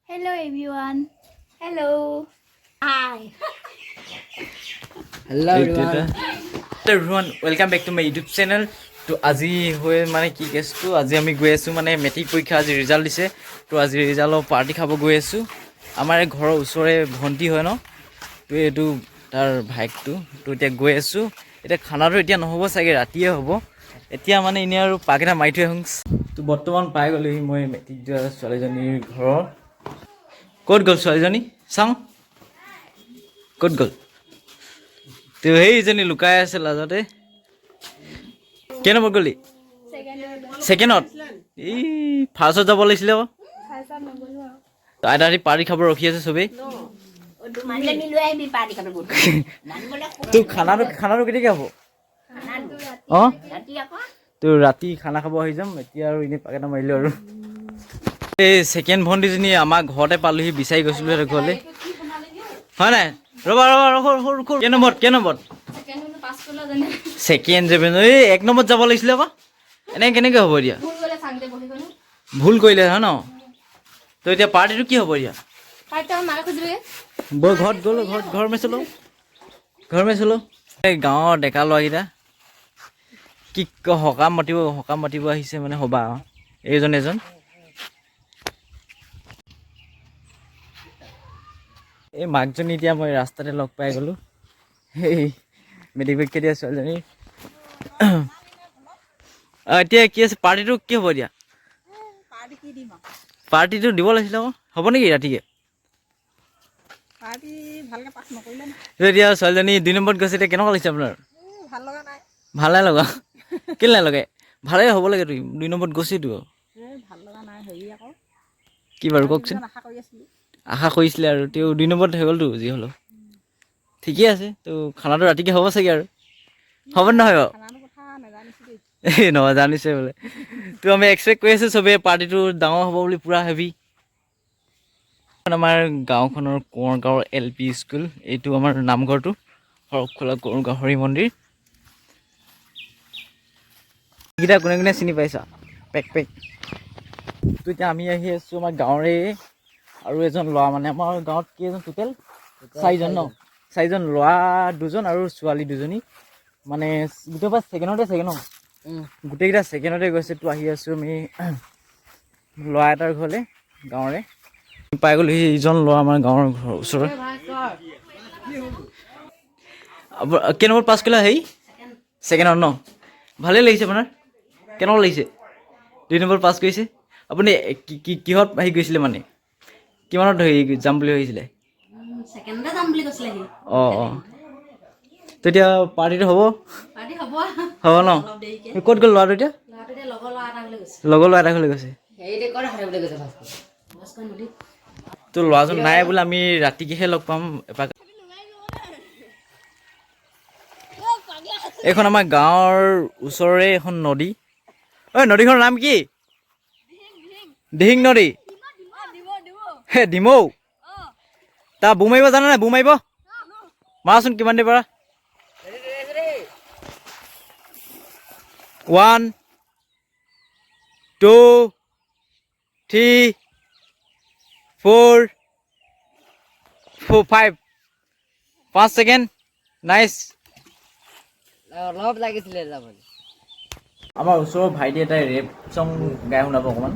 Hello everyone. Hello. Hi. Hello everyone, welcome back to my YouTube channel. তো আজি হৈ মানে কি কেছটো আজি আমি গৈ আছো মানে মেট্ৰিক পৰীক্ষা আজি ৰিজাল্ট দিছে তো আজি ৰিজাল্টৰ পাৰ্টি খাব গৈ আছো আমাৰ ঘৰৰ ওচৰে ভণ্টি হয় ন তো এইটো তাৰ ভাইকটো তো এতিয়া গৈ আছো এটা খানাটো এতিয়া নহ'ব চাগে ৰাতিয়ে হ'ব এতিয়া মানে ইনে আৰু পাক এটা মাৰি থৈ আহোঁ তো বৰ্তমান পাই গ'লোহি মই মেট্ৰিক দিয়া ছোৱালীজনীৰ ঘৰৰ ক'ত গ'ল ছোৱালীজনী চাওঁ ক'ত গ'ল তো সেইজনী লুকাই আছে লাজতে কেই নম্বৰ গ'লি ছেকেণ্ডত এই ফাৰ্ষ্টত যাব লাগিছিলে আকৌ আইতা পাৰ্টি খাব ৰখি আছে চবেই তোৰ খানাটো কেতিয়াকৈ হ'ব অঁ তোৰ ৰাতি খানা খাব আহি যাম এতিয়া আৰু এনেই পাকেটা মাৰিলোঁ আৰু এই ছেকেণ্ড ভণ্টিজনী আমাৰ ঘৰতে পালোহি বিচাৰি গৈছিলোঁ সিহঁতৰ ঘৰলৈ হয় নাই ৰ'বা কেই নম্বৰত ছেকেণ্ড যাবে এই এক নম্বৰত যাব লাগিছিলে আকৌ এনেকৈ কেনেকৈ হ'ব এতিয়া ভুল কৰিলে হয় ন তো এতিয়া পাৰ্টিটো কি হ'ব এতিয়া বৈ ঘৰত গ'লো ঘৰ মেচলো এই গাঁৱৰ ডেকা ল'ৰাকেইটা কি সকাম মাতিব আহিছে মানে হ'বা এইজন এজন এই মাকজনী এতিয়া মই ৰাস্তাতে লগ পাই গ'লোঁ সেই মেট্ৰিক পৰীক্ষা দিয়া ছোৱালীজনী এতিয়া কি আছে পাৰ্টিটো কি হ'ব এতিয়া পাৰ্টিটো দিব লাগিছিলে আকৌ হ'ব নেকি ৰাতিকৈ এতিয়া ছোৱালীজনী 2 নম্বৰত গৈছে এতিয়া কেনেকুৱা লাগিছে আপোনাৰ ভাল নাই লগা কেলৈ নাই লগাই ভালেই হ'ব লাগে তুমি 2 নম্বৰত গৈছেতো কি বাৰু কওকচোন আশা কৰিছিলে আৰু তেওঁ 2 নম্বৰত হৈ গ'লতো যি হ'লেও ঠিকে আছে তো খানাটো ৰাতিকৈ হ'ব চাগে আৰু হ'ব নহয় বাৰু এই নহয় জানিছে বোলে তো আমি এক্সপেক্ট কৰি আছোঁ চবেই পাৰ্টিটো ডাঙৰ হ'ব বুলি পূৰা হেভি আমাৰ গাঁওখনৰ কোঁৱৰগাঁৱৰ LP স্কুল এইটো আমাৰ নামঘৰটো সৰহখোলা কোঁৱৰগাঁও হৰি মন্দিৰ এইকেইটা কোনে চিনি পাইছা পেক তো এতিয়া আমি আহি আছোঁ আমাৰ গাঁৱৰে আৰু এজন ল'ৰা মানে আমাৰ গাঁৱত কেইজন টোটেল 4জন ন 4জন ল'ৰা 2জন আৰু ছোৱালী 2জনী মানে গোটেইবাৰ ছেকেণ্ডতে ন গোটেইকেইটা ছেকেণ্ডতে গৈছে তো আহি আছোঁ আমি ল'ৰা এটাৰ ঘৰলৈ গাঁৱৰে পাই গ'লো ইজন ল'ৰা আমাৰ গাঁৱৰ ঘৰৰ ওচৰৰ কেই নম্বৰ পাছ কৰিলা হেৰি ছেকেণ্ডত ন ভালেই লাগিছে আপোনাৰ কেনেকুৱা লাগিছে 2 নম্বৰ পাছ কৰিছে আপুনি কিহত আহি গৈছিলে মানে কিমানত যাম বুলি ভাবিছিলে অঁ তেতিয়া পাৰ্টিটো হ'ব ন ক'ত গ'ল ল'ৰাটো এতিয়া লগৰ ল'ৰা এটা ঘৰলৈ গৈছে তো ল'ৰাজন নাই বোলে আমি ৰাতিকেহে লগ পাম এপাক এইখন আমাৰ গাঁৱৰ ওচৰৰে এখন নদী ঐ নদীখনৰ নাম কি দিহিং নদী হে ডিমৌ তা বুৰ মাৰিব জানা নাই বুৰ মাৰিব মাৰাচোন কিমান দেৰি পৰা 1 2 3 4 5 ছেকেণ্ড নাইচ অলপ লাগিছিলে যাবলৈ আমাৰ ওচৰৰ ভাইটি এটাই ৰেপ চং গাই শুনাব অকণমান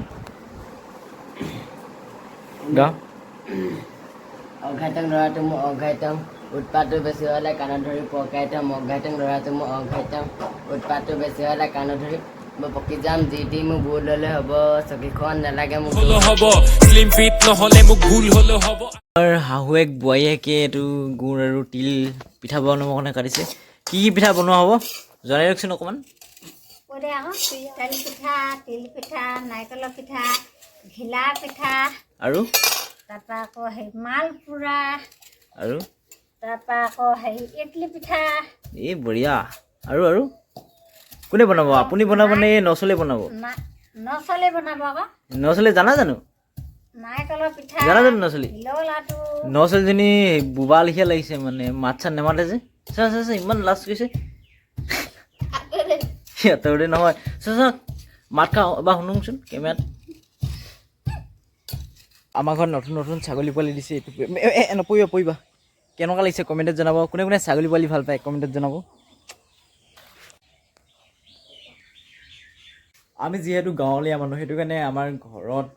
গা অঘাইতং ল'ৰাটো মোৰ অঘাইতং উৎপাতটো বেছি হ'লে কাণত ধৰি পকাইতম অঘাইতং ল'ৰাটো মোৰ অঘাইতম উৎপাতটো বেছি হ'লে কাণত ধৰি মই পকি যাম যি মোক ভুল হ'লে হ'ব চকীখন নালাগে মোক শাহুৱেক বোৱাৰীয়েকে এইটো গুড় আৰু তিল পিঠা বনাবৰ কাৰণে কাটিছে কি পিঠা বনোৱা হ'ব জনাই দিয়কচোন অকণমান তেল পিঠা তিল পিঠা নাৰিকলৰ পিঠা ঘিলা পিঠা আৰু তাৰপৰা আকৌ হেৰি মালপোৰা আৰু তাৰপৰা আকৌ হেৰি ইডলি পিঠা এই বঢ়িয়া আৰু কোনে বনাব আপুনি বনাব নে নচলে বনাব নচলে বনাব আকৌ নচলে জানা জানো নাৰিকলৰ পিঠা জানা জানো নচলি তিলৰ লাডু নচলিজনী বোবা লিখীয়া লাগিছে মানে মাত চাত নেমাতে যে চা ইমান লাজ কৰিছে সিহঁতৰে নহয় চা মাত খাওঁ এবাৰ শুনোচোন কেমেৰাত আমাৰ ঘৰত নতুন নতুন ছাগলী পোৱালি দিছে এইটো নপৰিবা কেনেকুৱা লাগিছে কমেণ্টত জনাব কোনে কোনে ছাগলী পোৱালি ভাল পায় কমেণ্টত জনাব আমি যিহেতু গাঁৱলীয়া মানুহ সেইটো কাৰণে আমাৰ ঘৰত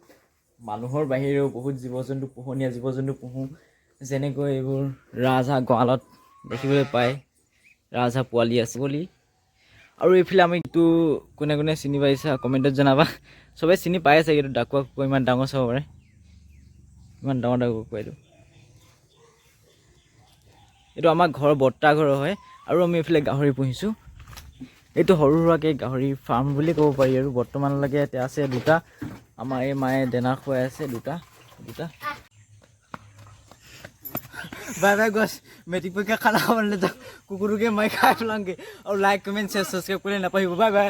মানুহৰ বাহিৰেও বহুত জীৱ জন্তু পোহনীয়া জীৱ জন্তু পোহোঁ যেনেকৈ এইবোৰ ৰাজহাঁহ গঁৰালত দেখিবলৈ পায় ৰাজহাঁহ পোৱালি আছে বুলি আৰু এইফালে আমি এইটো কোনে কোনে চিনি পাইছা কমেণ্টত জনাবা চবেই চিনি পাই আছে কিন্তু ডাকুৱা কুকুৰা ইমান ডাঙৰ চাব পাৰে ইমান ডাঙৰ ডাঙৰ কুকুৰা এইটো আমাৰ ঘৰৰ বৰ্তা ঘৰৰ হয় আৰু আমি এইফালে গাহৰি পুহিছোঁ এইটো সৰু সুৰাকৈ গাহৰি ফাৰ্ম বুলি ক'ব পাৰি আৰু বৰ্তমানলৈকে এতিয়া আছে দুটা আমাৰ এই মায়ে দানা খুৱাই আছে দুটা বাই বাই গছ মেট্ৰিক পৰীক্ষা খানা খাবলৈ যাওঁ কুকুৰটোকে মাৰি খাই পেলাওঁগৈ আৰু লাইক কমেণ্ট শ্বেয়াৰ ছাবস্ক্ৰাইব কৰিলে নাপাহিব বাই বাই